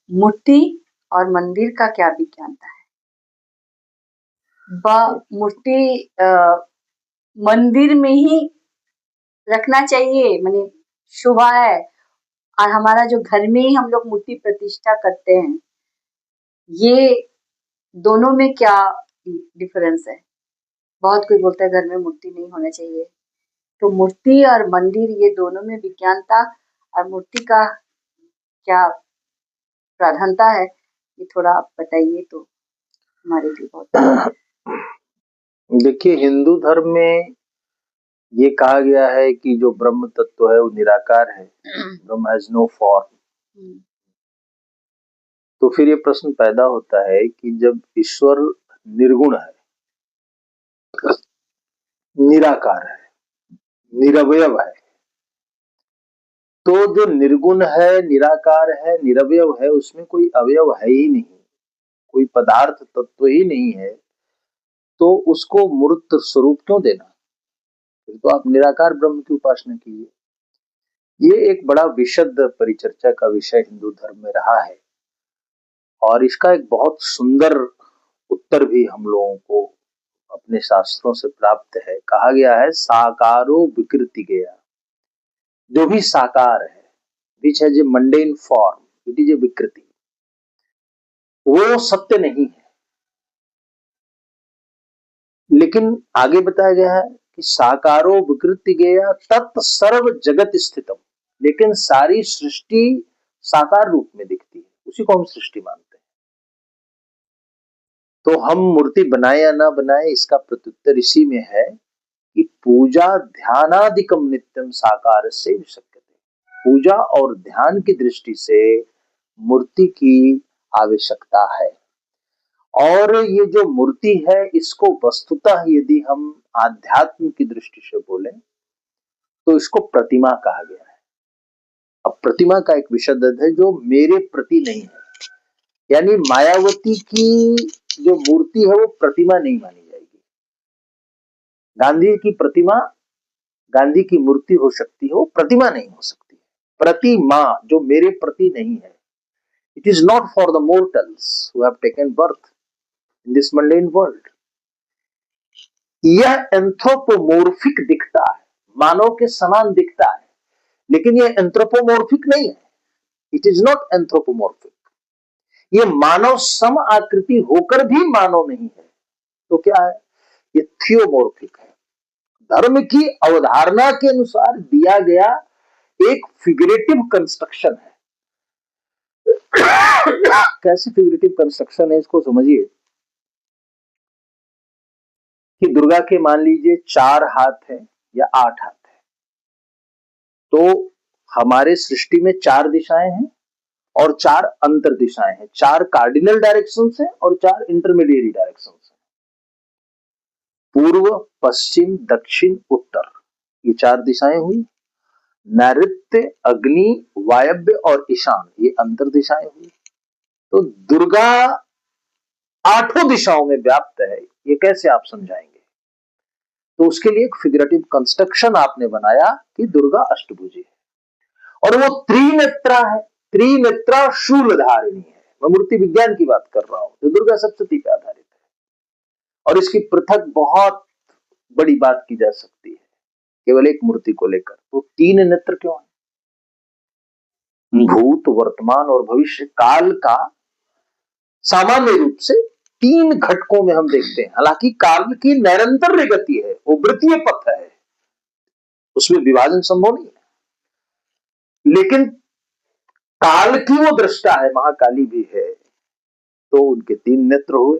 मूर्ति और मंदिर का क्या विज्ञानता है? मूर्ति मंदिर में ही रखना चाहिए, माने शुभ है, और हमारा जो घर में ही हम लोग मूर्ति प्रतिष्ठा करते हैं, ये दोनों में क्या डिफरेंस है? बहुत कोई बोलता है घर में मूर्ति नहीं होना चाहिए। तो मूर्ति और मंदिर ये दोनों में विज्ञानता और मूर्ति का क्या प्राधान्यता है, ये थोड़ा आप बताइए तो हमारे लिए बहुत। देखिए, हिंदू धर्म में ये कहा गया है कि जो ब्रह्म तत्व है वो निराकार है, ब्रह्म हैज नो फॉर्म। तो फिर ये प्रश्न पैदा होता है कि जब ईश्वर निर्गुण है, निराकार है, निरवयव है, तो जो निर्गुण है, निराकार है, निरवयव है, उसमें कोई अवयव है ही नहीं, कोई पदार्थ तत्व ही नहीं है, तो उसको मूर्त स्वरूप क्यों देना? फिर तो आप निराकार ब्रह्म की उपासना कीजिए। ये एक बड़ा विशद परिचर्चा का विषय हिंदू धर्म में रहा है, और इसका एक बहुत सुंदर उत्तर भी हम लोगों को अपने शास्त्रों से प्राप्त है। कहा गया है, साकारो विकृति गया। जो भी साकार है, which has a mundane form, it is a विकृति, वो सत्य नहीं है। लेकिन आगे बताया गया है कि साकारो विकृति गया तत् सर्व जगत स्थितम, लेकिन सारी सृष्टि साकार रूप में दिखती है, उसी को हम सृष्टि मानते हैं। तो हम मूर्ति बनाए या ना बनाए, इसका प्रत्युत्तर इसी में है कि पूजा ध्यानादिकम नित्यम साकार से शक्यते। पूजा और ध्यान की दृष्टि से मूर्ति की आवश्यकता है। और ये जो मूर्ति है, इसको वस्तुतः यदि हम आध्यात्म की दृष्टि से बोलें तो इसको प्रतिमा कहा गया है। अब प्रतिमा का एक विशद अर्थ है जो मेरे प्रति नहीं है, यानी मायावती की जो मूर्ति है वो प्रतिमा नहीं मानी जाएगी। गांधी की प्रतिमा, गांधी की मूर्ति हो सकती है, वो प्रतिमा नहीं हो सकती। प्रतिमा जो मेरे प्रति नहीं है, it is not for the mortals who have taken birth in this mundane world. यह एंथ्रोपोमोर्फिक दिखता है, मानव के समान दिखता है, लेकिन यह एंथ्रोपोमोर्फिक नहीं है, इट इज नॉट एंथ्रोपोमोर्फिक। ये मानव सम आकृति होकर भी मानव नहीं है, तो क्या है? ये थियोमोर्फिक है। धर्म की अवधारणा के अनुसार दिया गया एक फिगरेटिव कंस्ट्रक्शन है। कैसे फिगरेटिव कंस्ट्रक्शन है, इसको समझिए कि दुर्गा के मान लीजिए 4 हाथ है या 8 हाथ है, तो हमारे सृष्टि में 4 दिशाएं हैं और 4 अंतर दिशाएं हैं, 4 कार्डिनल डायरेक्शंस हैं और 4 इंटरमीडिएट डायरेक्शंस हैं। पूर्व, पश्चिम, दक्षिण, उत्तर, ये 4 दिशाएं हुई। नैऋत्य, अग्नि, वायव्य और ईशान, ये अंतर दिशाएं हुई। तो दुर्गा 8 दिशाओं में व्याप्त है, ये कैसे आप समझाएंगे? तो उसके लिए एक फिगरेटिव कंस्ट्रक्शन आपने बनाया कि दुर्गा अष्टभुजी है, और वो त्रिनेत्रा है, त्रिनेत्रा शूलधारिणी है। मैं मूर्ति विज्ञान की बात कर रहा हूं, जो दुर्गा सप्तती पे आधारित है। और इसकी पृथक बहुत बड़ी बात की जा सकती है केवल एक मूर्ति को लेकर। तो 3 नेत्र क्यों है? भूत, वर्तमान और भविष्य काल का सामान्य रूप से 3 घटकों में हम देखते हैं। हालांकि काल की निरंतर गति है, वो वृत्तीय पथ है, उसमें विभाजन संभव नहीं है। लेकिन काल की वो दृष्टा है, महाकाली भी है, तो उनके 3 नेत्र हुए।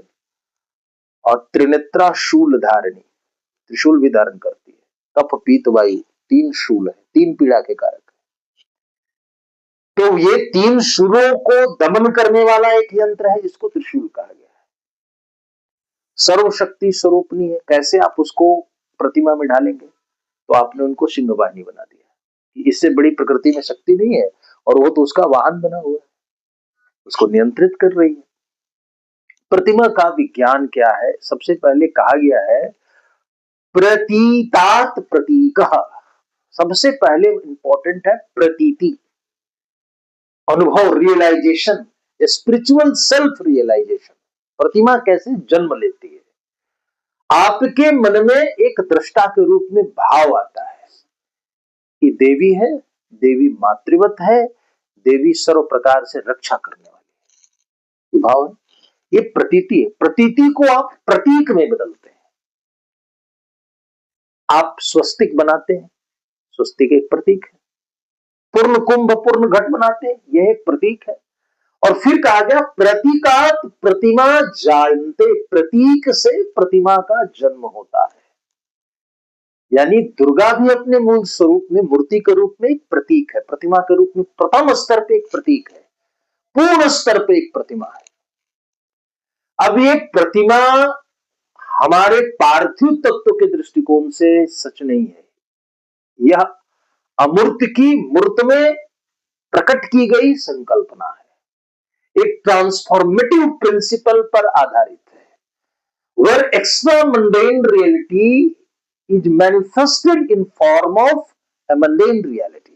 और त्रिनेत्रा शूल धारिणी, त्रिशूल भी धारण करती है। कफ, पीत, वायु, 3 शूल है, 3 पीड़ा के कारक है। तो ये 3 शूलों को दमन करने वाला एक यंत्र है जिसको त्रिशूल कहा गया है। सर्वशक्ति स्वरूपनी है। कैसे आप उसको प्रतिमा में ढालेंगे? तो आपने उनको सिंहवाहिनी बना दिया। इससे बड़ी प्रकृति में शक्ति नहीं है, और वो तो उसका वाहन बना हुआ है, उसको नियंत्रित कर रही है। प्रतिमा का विज्ञान क्या है? सबसे पहले कहा गया है प्रतीतात प्रतीकः। सबसे पहले इंपॉर्टेंट है प्रतीति, अनुभव, रियलाइजेशन। Spiritual self realization. प्रतिमा कैसे जन्म लेती है? आपके मन में एक दृष्टा के रूप में भाव आता है कि देवी है, देवी मातृवत है, देवी सर्व प्रकार से रक्षा करने वाली है, ये भाव है। ये प्रतीति है। प्रतीति को आप प्रतीक में बदलते हैं। आप स्वस्तिक बनाते हैं, स्वस्तिक एक प्रतीक है। पूर्ण कुंभ पूर्ण घट बनाते हैं, यह एक प्रतीक है। और फिर कहा गया प्रतीकात प्रतिमा जानते, प्रतीक से प्रतिमा का जन्म होता है। यानी दुर्गा भी अपने मूल स्वरूप में मूर्ति के रूप में एक प्रतीक है, प्रतिमा के रूप में प्रथम स्तर पे एक प्रतीक है, पूर्ण स्तर पे एक प्रतिमा है। अब ये प्रतिमा हमारे पार्थिव तत्व के दृष्टिकोण से सच नहीं है, यह अमूर्त की मूर्त में प्रकट की गई संकल्पना है, एक ट्रांसफॉर्मेटिव प्रिंसिपल पर आधारित है, where extra mundane reality is manifested in form of a mundane reality.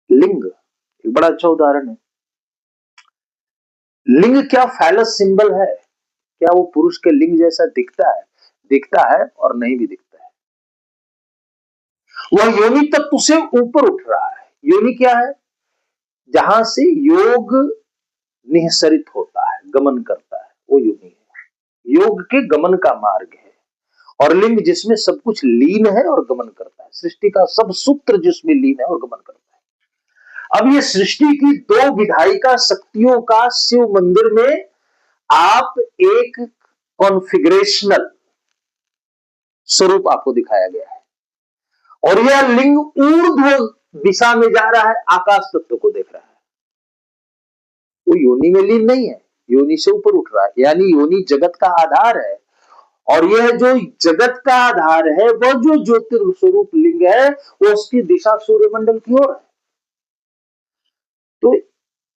लिंग एक बड़ा अच्छा उदाहरण है। लिंग क्या फैलस सिंबल है? क्या वो पुरुष के लिंग जैसा दिखता है? दिखता है और नहीं भी दिखता है। वह योनि तत्व से ऊपर उठ रहा है। योनि क्या है? जहां से योग निःसरित होता है, गमन करता है, वो योनि है। योग के गमन का मार्ग है। और लिंग जिसमें सब कुछ लीन है और गमन करता है, सृष्टि का सब सूत्र जिसमें लीन है और गमन करता है। अब ये सृष्टि की दो विधायिका शक्तियों का शिव मंदिर में आप एक कॉन्फिगरेशनल स्वरूप आपको दिखाया गया है। और यह लिंग ऊर्ध्व दिशा में जा रहा है, आकाश तत्व को देख रहा है। वो योनि में लीन नहीं है, योनि से ऊपर उठ रहा है। यानी योनि जगत का आधार है, और यह जो जगत का आधार है, वह जो ज्योतिर्स्वरूप लिंग है, वो उसकी दिशा सूर्यमंडल की ओर है। तो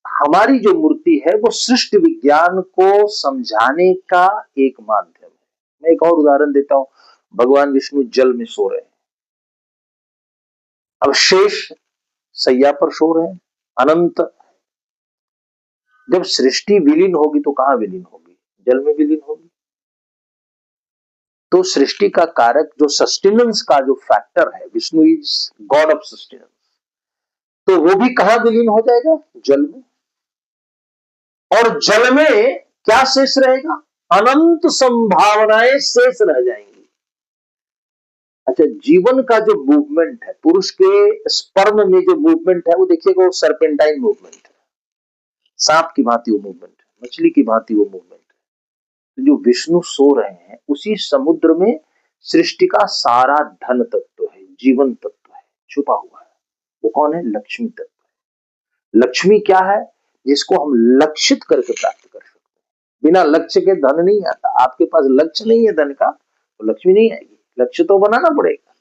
हमारी जो मूर्ति है वो सृष्टि विज्ञान को समझाने का एक माध्यम है। मैं एक और उदाहरण देता हूं। भगवान विष्णु जल में सो रहे हैं। अब शेष सैया पर सो रहे हैं, अनंत। जब सृष्टि विलीन होगी तो कहां विलीन होगी? जल में विलीन होगी। तो सृष्टि का कारक जो सस्टेनेंस का जो फैक्टर है, Vishnu is God of sustenance, तो वो भी कहां विलीन हो जाएगा? जल में। और जल में क्या शेष रहेगा? अनंत संभावनाएं शेष रह जाएंगी। अच्छा, जीवन का जो मूवमेंट है, पुरुष के स्पर्म में जो मूवमेंट है, वो देखिएगा, वो सर्पेंटाइन मूवमेंट है, सांप की भांति वो मूवमेंट है, मछली की भांति वो मूवमेंट है। जो विष्णु सो रहे हैं, उसी समुद्र में सृष्टि का सारा धन तत्व है, जीवन तत्व है, छुपा हुआ है। वो कौन है? लक्ष्मी तत्व है। लक्ष्मी क्या है? जिसको हम लक्षित करके प्राप्त कर सकते हैं। बिना लक्ष्य के धन नहीं आता। आपके पास लक्ष्य नहीं है धन का, तो लक्ष्मी नहीं आएगी। लक्ष्य तो बनाना पड़ेगा।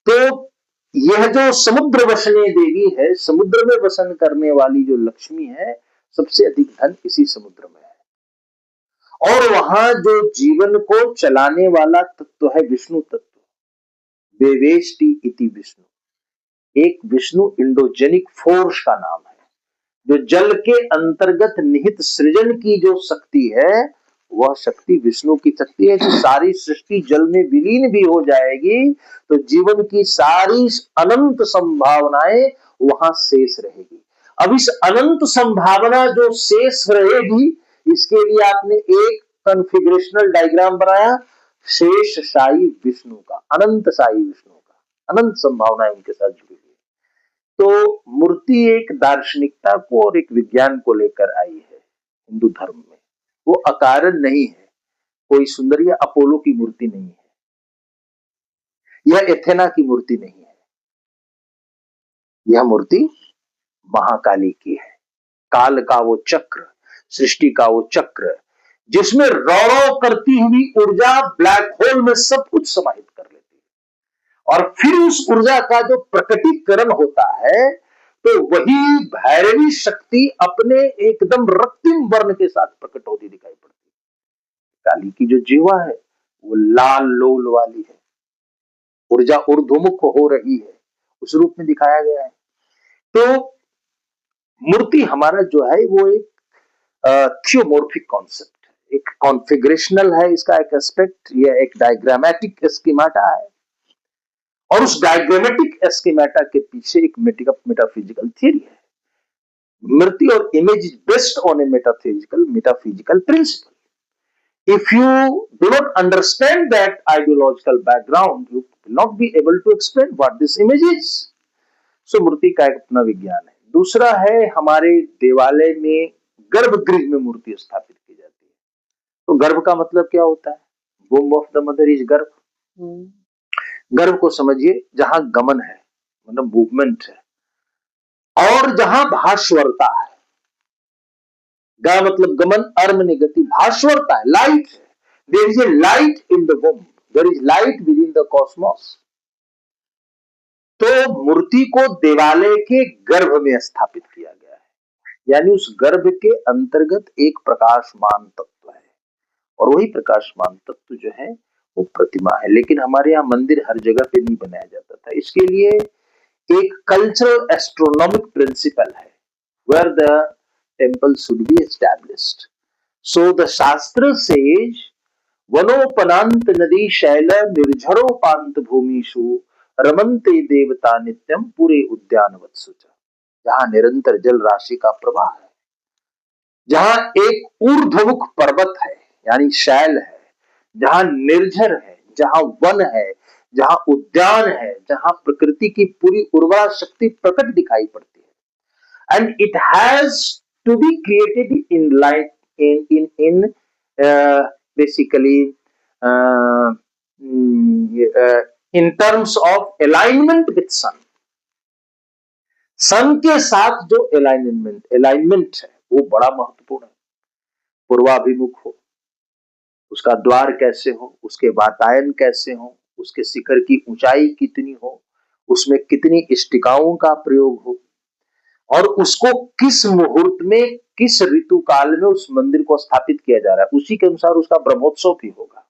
तो यह जो समुद्र वसने देवी है, समुद्र में वसन करने वाली जो लक्ष्मी है, सबसे अधिक धन इसी समुद्र में है। और वहां जो जीवन को चलाने वाला तत्व है, विष्णु तत्व, वेवेष्टि इति विष्णु। एक विष्णु इंडोजेनिक फोर्स का नाम है, जो जल के अंतर्गत निहित सृजन की जो शक्ति है, वह शक्ति विष्णु की शक्ति है। कि सारी सृष्टि जल में विलीन भी हो जाएगी तो जीवन की सारी अनंत संभावनाएं वहां शेष रहेगी। अब इस अनंत संभावना जो शेष रहेगी, इसके लिए आपने एक कॉन्फ़िगरेशनल डायग्राम बनाया, शेष साई विष्णु का, अनंत साई विष्णु का, अनंत संभावनाएं उनके साथ जुड़ी हुई। तो मूर्ति एक दार्शनिकता को और एक विज्ञान को लेकर आई है हिंदू धर्म में। वो अकारण नहीं है। कोई सुंदर या अपोलो की मूर्ति नहीं है, यह एथेना की मूर्ति नहीं है। यह मूर्ति महाकाली की है। काल का वो चक्र, सृष्टि का वो चक्र, जिसमें रौरव करती हुई ऊर्जा ब्लैक होल में सब कुछ समाहित कर लेती है। और फिर उस ऊर्जा का जो प्रकटीकरण होता है, तो वही भैरवी शक्ति अपने एकदम रक्तिम वर्ण के साथ प्रकट होती दिखाई पड़ती है। काली की जो जीवा है वो लाल लोल वाली है, ऊर्जा ऊर्ध्वमुख हो रही है, उस रूप में दिखाया गया है। तो मूर्ति हमारा जो है वो एक थियोमॉर्फिक कॉन्सेप्ट है, एक कॉन्फ़िगरेशनल है, इसका एक एस्पेक्ट, यह एक डायग्रामेटिक स्कीमाटा है और उस डायग्रामेटिक स्कीमाटा के पीछे एक मेटाफिजिकल थियरी है। मूर्ति और image is based on A metaphysical principle. If you do not understand that ideological background, you will not be able to explain what this image is. So मूर्ति का एक अपना विज्ञान है। दूसरा है, हमारे देवालय में गर्भगृह में मूर्ति स्थापित की जाती है। तो गर्भ का मतलब क्या होता है? वomb ऑफ द मदर इज गर्भ। गर्भ को समझिए जहां गमन है, मतलब मूवमेंट है, और जहां भास्वरता है। गा मतलब गमन, अर्म ने गति, भास्वरता है, लाइट है। There is a light in the womb, there is light within the cosmos. तो मूर्ति को देवालय के गर्भ में स्थापित किया गया है, यानी उस गर्भ के अंतर्गत एक प्रकाशमान तत्व है, और वही प्रकाशमान तत्व जो है वो प्रतिमा है। लेकिन हमारे यहाँ मंदिर हर जगह पे नहीं बनाया जाता था। इसके लिए एक कल्चरल एस्ट्रोनॉमिक प्रिंसिपल है, where the temple should be established. So the shastra says वनोपनांत नदी शैल निर्झरोपांत भूमिषु रमन्ते देवता नित्यम पूरे उद्यानवत्सु। जहां निरंतर जल राशि का प्रवाह है, जहां एक ऊर्ध्वमुख पर्वत है यानी शैल है, जहां निर्झर है, जहां वन है, जहां उद्यान है, जहां प्रकृति की पूरी उर्वरा शक्ति प्रकट दिखाई पड़ती है। And it has to be created in light in basically in terms of alignment with sun. Sun के साथ जो अलाइनमेंट है वो बड़ा महत्वपूर्ण है। पूर्वाभिमुख हो, उसका द्वार कैसे हो, उसके वातायन कैसे हो, उसके शिखर की ऊंचाई कितनी हो, उसमें कितनी इष्टिकाओं का प्रयोग हो, और उसको किस मुहूर्त में, किस ऋतु काल में उस मंदिर को स्थापित किया जा रहा है, उसी के अनुसार उसका ब्रह्मोत्सव भी होगा।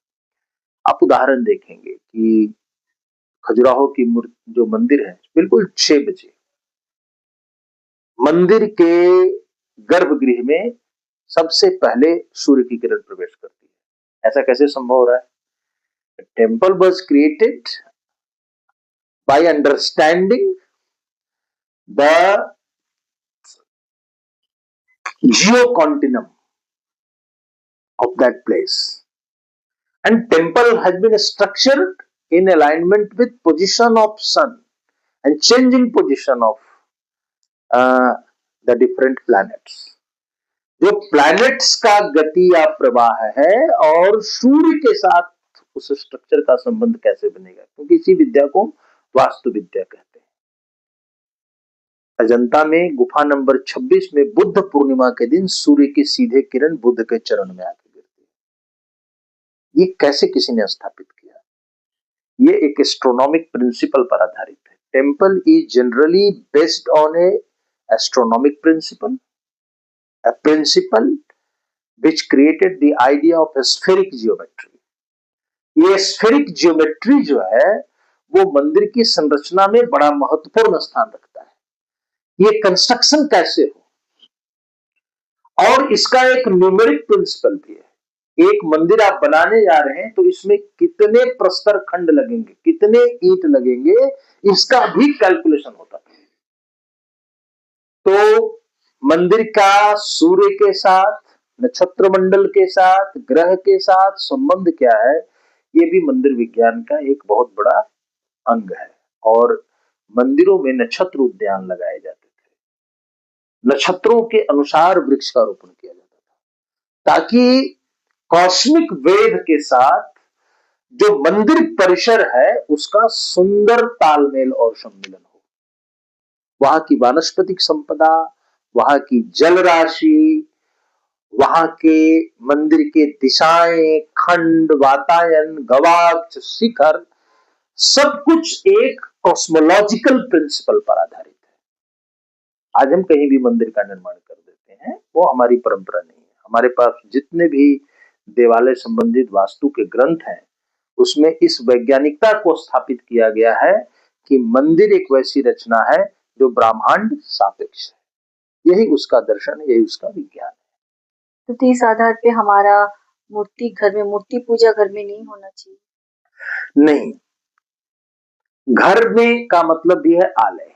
आप उदाहरण देखेंगे कि खजुराहो की जो मंदिर है, बिल्कुल 6 बजे मंदिर के गर्भगृह में सबसे पहले सूर्य की किरण प्रवेश करती है। ऐसा कैसे संभव हो रहा है? Temple was created by understanding the geo continuum of that place, and temple has been structured in alignment with position of sun and changing position of the different planets. जो प्लैनेट्स का गति या प्रवाह है और सूर्य के साथ उस स्ट्रक्चर का संबंध कैसे बनेगा, क्योंकि इसी विद्या को वास्तु विद्या कहते हैं। अजंता में गुफा नंबर 26 में बुद्ध पूर्णिमा के दिन सूर्य की सीधे किरण बुद्ध के चरण में आके गिरती है। ये कैसे किसी ने स्थापित किया? ये एक एस्ट्रोनॉमिक प्रिंसिपल पर आधारित है। Temple is generally based on a astronomic principle, a principle which created the idea of spheric geometry. ये स्फेरिक जियोमेट्री जो है वो मंदिर की संरचना में बड़ा महत्वपूर्ण स्थान रखता है। ये कंस्ट्रक्शन कैसे हो, और इसका एक न्यूमेरिक प्रिंसिपल भी है। एक मंदिर आप बनाने जा रहे हैं तो इसमें कितने प्रस्तर खंड लगेंगे, कितने ईंट लगेंगे, इसका भी कैलकुलेशन होता है। तो मंदिर का सूर्य के साथ, नक्षत्र मंडल के साथ, ग्रह के साथ संबंध क्या है, ये भी मंदिर विज्ञान का एक बहुत बड़ा अंग है। और मंदिरों में नक्षत्र उद्यान लगाए जाते थे, नक्षत्रों के अनुसार वृक्ष का रोपण किया जाता था, ताकि कॉस्मिक वेव के साथ जो मंदिर परिसर है उसका सुंदर तालमेल और सम्मिलन हो। वहां की वानस्पतिक संपदा, वहां की जल राशि, वहां के मंदिर के दिशाएं, खंड, वातायन, गवाक्ष, शिखर, सब कुछ एक कॉस्मोलॉजिकल प्रिंसिपल पर आधारित है। आज हम कहीं भी मंदिर का निर्माण कर देते हैं, वो हमारी परंपरा नहीं है। हमारे पास जितने भी देवालय संबंधित वास्तु के ग्रंथ हैं, उसमें इस वैज्ञानिकता को स्थापित किया गया है कि मंदिर एक वैसी रचना है जो ब्रह्मांड सापेक्ष है। यही उसका दर्शन है, यही उसका विज्ञान है। तो इस आधार पे हमारा मूर्ति घर में, मूर्ति पूजा घर में नहीं होना चाहिए। नहीं, घर में का मतलब भी है आलय।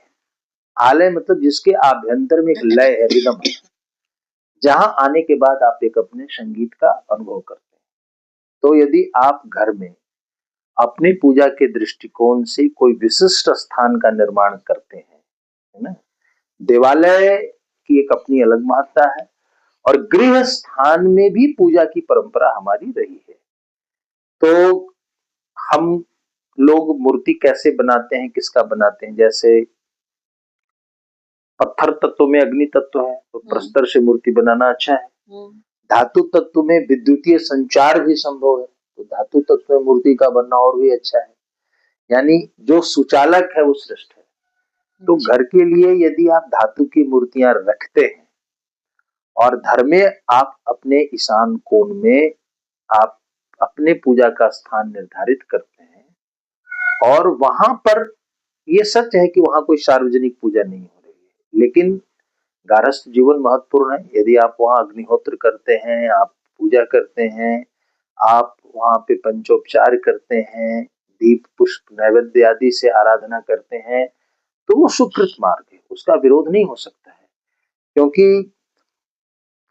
आलय मतलब जिसके आभ्यंतर में एक लय है, रिदम है, जहां आने के बाद आप एक अपने संगीत का अनुभव करते हैं। तो यदि आप घर में अपनी पूजा के दृष्टिकोण से कोई विशिष्ट स्थान का निर्माण करते हैं, है ना, देवालय की एक अपनी अलग महत्ता है, और गृह स्थान में भी पूजा की परंपरा हमारी रही है। तो हम लोग मूर्ति कैसे बनाते हैं, किसका बनाते हैं? जैसे पत्थर तत्व में अग्नि तत्व है, तो प्रस्तर से मूर्ति बनाना अच्छा है। धातु तत्व में विद्युतीय संचार भी संभव है, तो धातु तत्व में मूर्ति का बनना और भी अच्छा है। यानी जो सुचालक है वो श्रेष्ठ है। तो घर के लिए यदि आप धातु की मूर्तियां रखते हैं और घर में आप अपने ईशान कोण में आप अपने पूजा का स्थान निर्धारित करते हैं, और वहां पर ये सच है कि वहां कोई सार्वजनिक पूजा नहीं हो रही है, लेकिन गारस्थ जीवन महत्वपूर्ण है। यदि आप वहां अग्निहोत्र करते हैं, आप पूजा करते हैं, आप वहां पे पंचोपचार करते हैं, दीप पुष्प नैवेद्य आदि से आराधना करते हैं, तो वो सुकृत मार्ग है, उसका विरोध नहीं हो सकता है। क्योंकि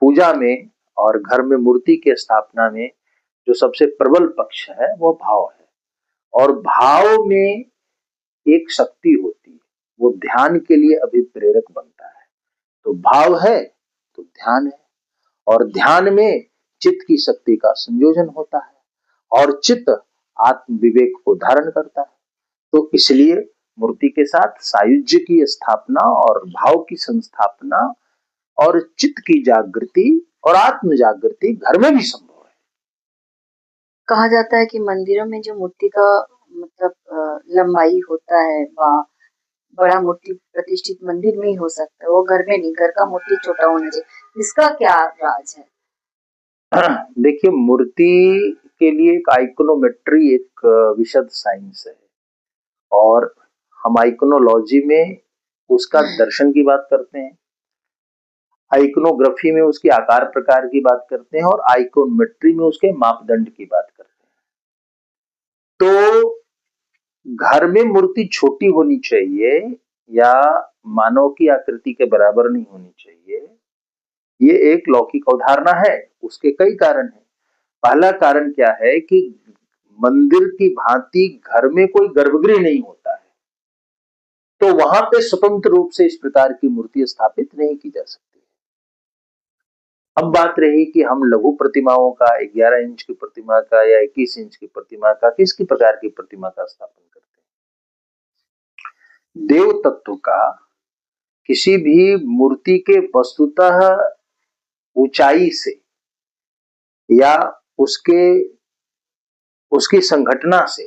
पूजा में और घर में मूर्ति के स्थापना में जो सबसे प्रबल पक्ष है वो भाव है, और भाव में एक शक्ति होती है, वो ध्यान के लिए अभिप्रेरक बनता है। तो भाव है तो ध्यान है, और ध्यान में चित्त की शक्ति का संयोजन होता है, और चित्त आत्म विवेक को धारण करता है। तो इसलिए मूर्ति के साथ सायुज्य की स्थापना और भाव की संस्थापना और चित्त की जागृति और आत्म जागृति घर में भी संभव है। कहा जाता है कि मंदिरों में जो मूर्ति का मतलब लंबाई होता है, बड़ा मूर्ति प्रतिष्ठित मंदिर में ही हो सकता है, वो घर में नहीं, घर का मूर्ति छोटा होना चाहिए। इसका क्या राज है? देखिए, मूर्ति के लिए एक आइकोनोमेट्री एक विशद साइंस है, और हम आइकोनोलॉजी में उसका दर्शन की बात करते हैं, आइकोनोग्राफी में उसकी आकार प्रकार की बात करते हैं, और आइकोनोमेट्री में उसके मापदंड की बात करते हैं। तो घर में मूर्ति छोटी होनी चाहिए या मानव की आकृति के बराबर नहीं होनी चाहिए, ये एक लौकिक अवधारणा है। उसके कई कारण हैं। पहला कारण क्या है कि मंदिर की भांति घर में कोई गर्भगृह नहीं होता है, तो वहां पे स्वतंत्र रूप से इस प्रकार की मूर्ति स्थापित नहीं की जा सकती। अब बात रही कि हम लघु प्रतिमाओं का, 11 इंच की प्रतिमा का या 21 इंच की प्रतिमा का, किसकी प्रकार की प्रतिमा का स्थापन करते हैं? देव तत्व का किसी भी मूर्ति के वस्तुतः ऊंचाई से या उसकी संघटना से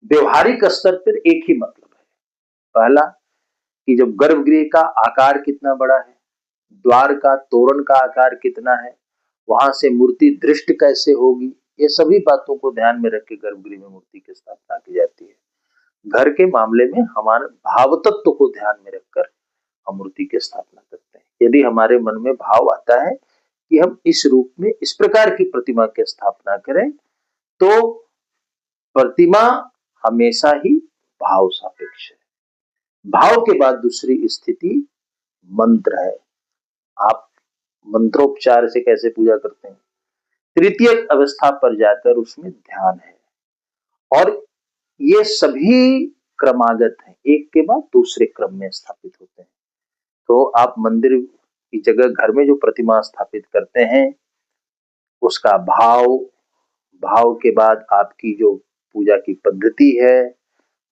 व्यवहारिक स्तर पर एक ही मतलब है। पहला कि जब गर्भगृह का आकार कितना बड़ा है, द्वार का तोरण का आकार कितना है, वहां से मूर्ति दृष्ट कैसे होगी, ये सभी बातों को ध्यान में रख के गर्भगृह में मूर्ति की स्थापना की जाती है। घर के मामले में हमारे भाव तत्व को ध्यान में रखकर हम मूर्ति की स्थापना करते हैं। यदि हमारे मन में भाव आता है कि हम इस रूप में इस प्रकार की प्रतिमा की स्थापना करें, तो प्रतिमा हमेशा ही भाव सापेक्ष है। भाव के बाद दूसरी स्थिति मंत्र है। आप मंत्रोपचार से कैसे पूजा करते हैं? तृतीय अवस्था पर जाकर उसमें ध्यान है, और ये सभी क्रमागत हैं, एक के बाद दूसरे क्रम में स्थापित होते हैं। तो आप मंदिर की जगह घर में जो प्रतिमा स्थापित करते हैं, उसका भाव के बाद आपकी जो पूजा की पद्धति है,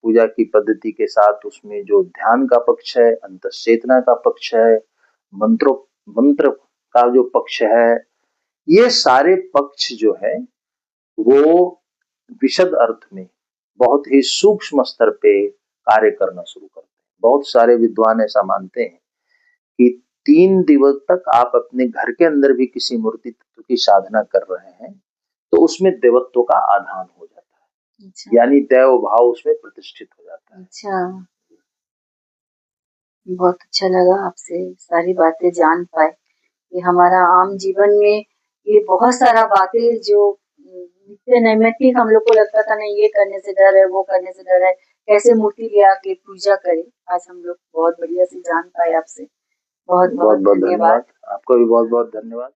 पूजा की पद्धति के साथ उसमें जो ध्यान का पक्ष है, अंतःचेतना का पक्ष है, मंत्र का जो पक्ष है, ये सारे पक्ष जो है वो विशद अर्थ में बहुत ही सूक्ष्म स्तर पे कार्य करना शुरू करते हैं। बहुत सारे विद्वान ऐसा मानते हैं कि 3 दिवस तक आप अपने घर के अंदर भी किसी मूर्ति तत्व की साधना कर रहे हैं, तो उसमें देवत्व का आधान हो जाता है। अच्छा। यानी दैव भाव उसमें प्रतिष्ठित हो जाता है। अच्छा। बहुत अच्छा लगा आपसे सारी बातें जान पाए कि हमारा आम जीवन में ये बहुत सारा बातें जो नित्य नैमित्तिक हम लोग को लगता था नहीं ये करने से डर है, वो करने से डर है, कैसे मूर्ति ले आके पूजा करें। आज हम लोग बहुत बढ़िया से जान पाए आपसे। बहुत बहुत बहुत बहुत धन्यवाद। धन्यवाद। आपका भी बहुत बहुत धन्यवाद।